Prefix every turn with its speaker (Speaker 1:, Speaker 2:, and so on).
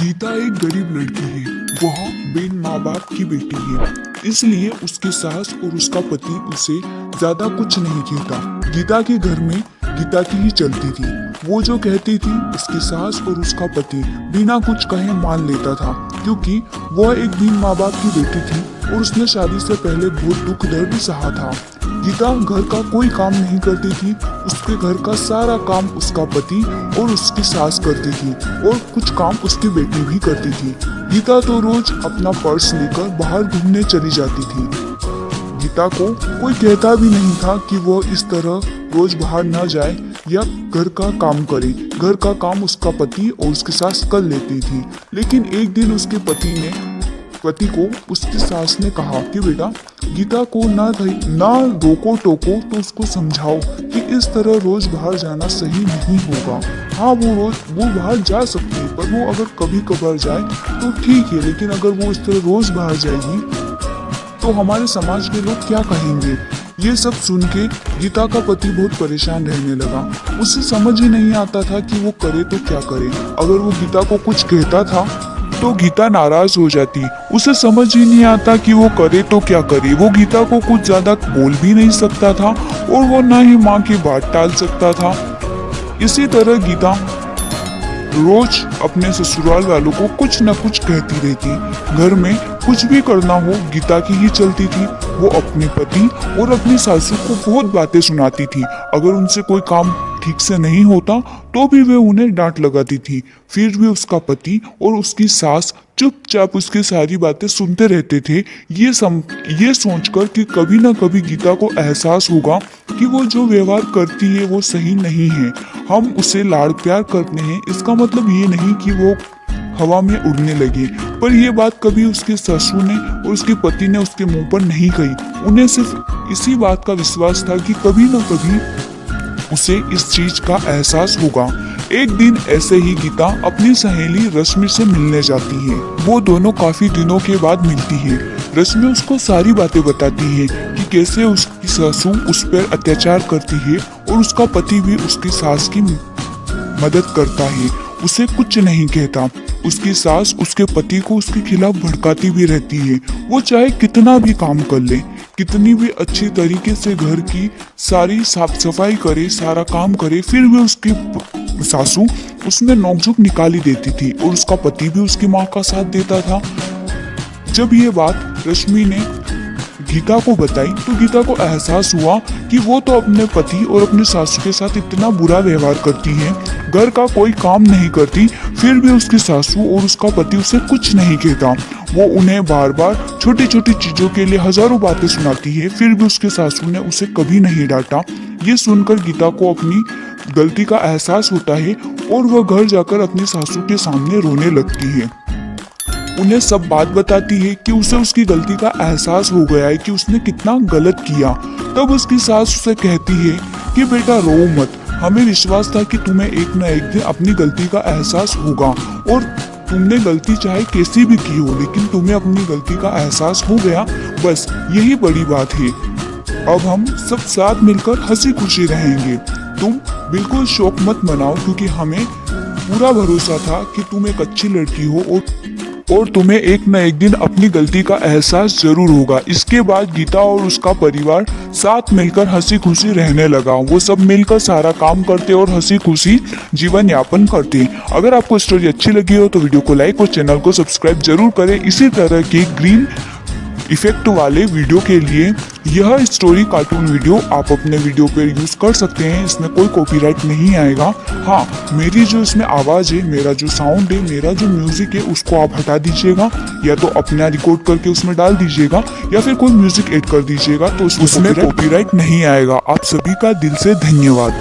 Speaker 1: गीता एक गरीब लड़की है। वह बिन माँ बाप की बेटी है, इसलिए उसके सास और उसका पति उसे ज्यादा कुछ नहीं कहता। गीता के घर में गीता की ही चलती थी। वो जो कहती थी उसकी सास और उसका पति बिना कुछ कहे मान लेता था, क्योंकि वह एक बिन माँ बाप की बेटी थी और उसने शादी से पहले बहुत दुख दर्द सहा था। गीता घर का कोई काम नहीं करती थी। उसके घर का सारा काम उसका पति और उसकी सास करती थी और कुछ काम उसकी बेटी भी करती थी। गीता तो रोज अपना पर्स लेकर बाहर घूमने चली जाती थी। गीता को कोई कहता भी नहीं था कि वो इस तरह रोज बाहर न जाए या घर का काम करे। घर का काम उसका पति और उसकी सास कर लेती थी। लेकिन एक दिन उसके पति को उसकी सास ने कहा कि बेटा, गीता को ना रोको टोको तो उसको समझाओ कि इस तरह रोज बाहर जाना सही नहीं होगा। हाँ, वो बाहर जा सकती है, पर वो अगर कभी कभार जाए तो ठीक है, लेकिन अगर वो इस तरह रोज बाहर जाएगी तो हमारे समाज के लोग क्या कहेंगे। ये सब सुन के गीता का पति बहुत परेशान रहने लगा। उसे समझ ही नहीं आता था कि वो करे तो क्या करे। अगर वो गीता को कुछ कहता था तो गीता नाराज हो जाती। उसे समझ ही नहीं आता कि वो करे तो क्या करे। वो गीता को कुछ ज्यादा बोल भी नहीं सकता था और वो ना ही माँ की बात टाल सकता था। इसी तरह गीता रोज अपने ससुराल वालों को कुछ न कुछ कहती रहती। घर में कुछ भी करना हो गीता की ही चलती थी। वो अपने पति और अपनी सासू को बहुत बातें सुनाती थी। अगर उनसे कोई काम ठीक से नहीं होता तो भी वे उन्हें डांट लगाती थी। फिर भी उसका पति और उसकी सास चुपचाप उसकी सारी बातें सुनते रहते थे, ये सोचकर कि कभी ना कभी गीता को एहसास होगा कि वो जो व्यवहार करती है वो सही नहीं है। हम उसे लाड़ प्यार करते हैं, इसका मतलब ये नहीं कि वो हवा में उड़ने लगे। पर यह बात कभी उसके ससुर ने और उसके पति ने उसके मुंह पर नहीं कही। उन्हें सिर्फ इसी बात का विश्वास था कि कभी न कभी उसे इस चीज का एहसास होगा। एक दिन ऐसे ही गीता अपनी सहेली रश्मि से मिलने जाती है। वो दोनों काफी दिनों के बाद मिलती है। रश्मि उसको सारी बातें बताती है कि कैसे उसकी सासू उस पर अत्याचार करती है और उसका पति भी उसकी सास की मदद करता है, उसे कुछ नहीं कहता। उसकी सास उसके पति को उसके खिलाफ भड़काती भी रहती है। वो चाहे कितना भी काम कर ले, कितनी भी अच्छी तरीके से घर की सारी साफ सफाई करे, सारा काम करे, फिर भी उसकी सासू उसमें नोकझोंक निकाली देती थी और उसका पति भी उसकी माँ का साथ देता था। जब ये बात रश्मि ने गीता को बताई तो गीता को एहसास हुआ कि वो तो अपने पति और अपने सासू के साथ इतना बुरा व्यवहार करती है, घर का कोई काम नहीं करती, फिर भी उसकी सासू और उसका पति उसे कुछ नहीं कहता। वो उन्हें बार बार छोटी छोटी चीजों के लिए हजारों बातें सुनाती है, फिर भी उसके सासू ने उसे कभी नहीं डांटा। ये सुनकर गीता को अपनी गलती का एहसास होता है और वह घर जाकर अपनी सासू के सामने रोने लगती है। उन्हें सब बात बताती है कि उसे उसकी गलती का एहसास हो गया है कि उसने कितना गलत किया। तब उसकी सास उसे कहती है कि बेटा रो मत, हमें विश्वास था कि तुम्हें एक न एक दिन अपनी गलती का एहसास होगा और तुमने गलती चाहे कैसी भी की हो, लेकिन तुम्हें अपनी गलती का एहसास हो गया, बस यही बड़ी बात है। अब हम सब साथ मिलकर हंसी खुशी रहेंगे। तुम बिल्कुल शौक मत मनाओ, क्योंकि हमें पूरा भरोसा था कि तुम एक अच्छी लड़की हो और तुम्हें एक न एक दिन अपनी गलती का एहसास जरूर होगा। इसके बाद गीता और उसका परिवार साथ मिलकर हंसी खुशी रहने लगा। वो सब मिलकर सारा काम करते और हंसी खुशी जीवन यापन करते। अगर आपको स्टोरी अच्छी लगी हो तो वीडियो को लाइक और चैनल को सब्सक्राइब जरूर करें। इसी तरह के ग्रीन इफेक्ट वाले वीडियो के लिए यह स्टोरी कार्टून वीडियो आप अपने वीडियो पर यूज कर सकते हैं। इसमें कोई कॉपीराइट नहीं आएगा। हाँ, मेरी जो इसमें आवाज है, मेरा जो साउंड है, मेरा जो म्यूजिक है, उसको आप हटा दीजिएगा, या तो अपना रिकॉर्ड करके उसमें डाल दीजिएगा या फिर कोई म्यूजिक ऐड कर दीजिएगा, तो उसमें कॉपीराइट नहीं आएगा। आप सभी का दिल से धन्यवाद।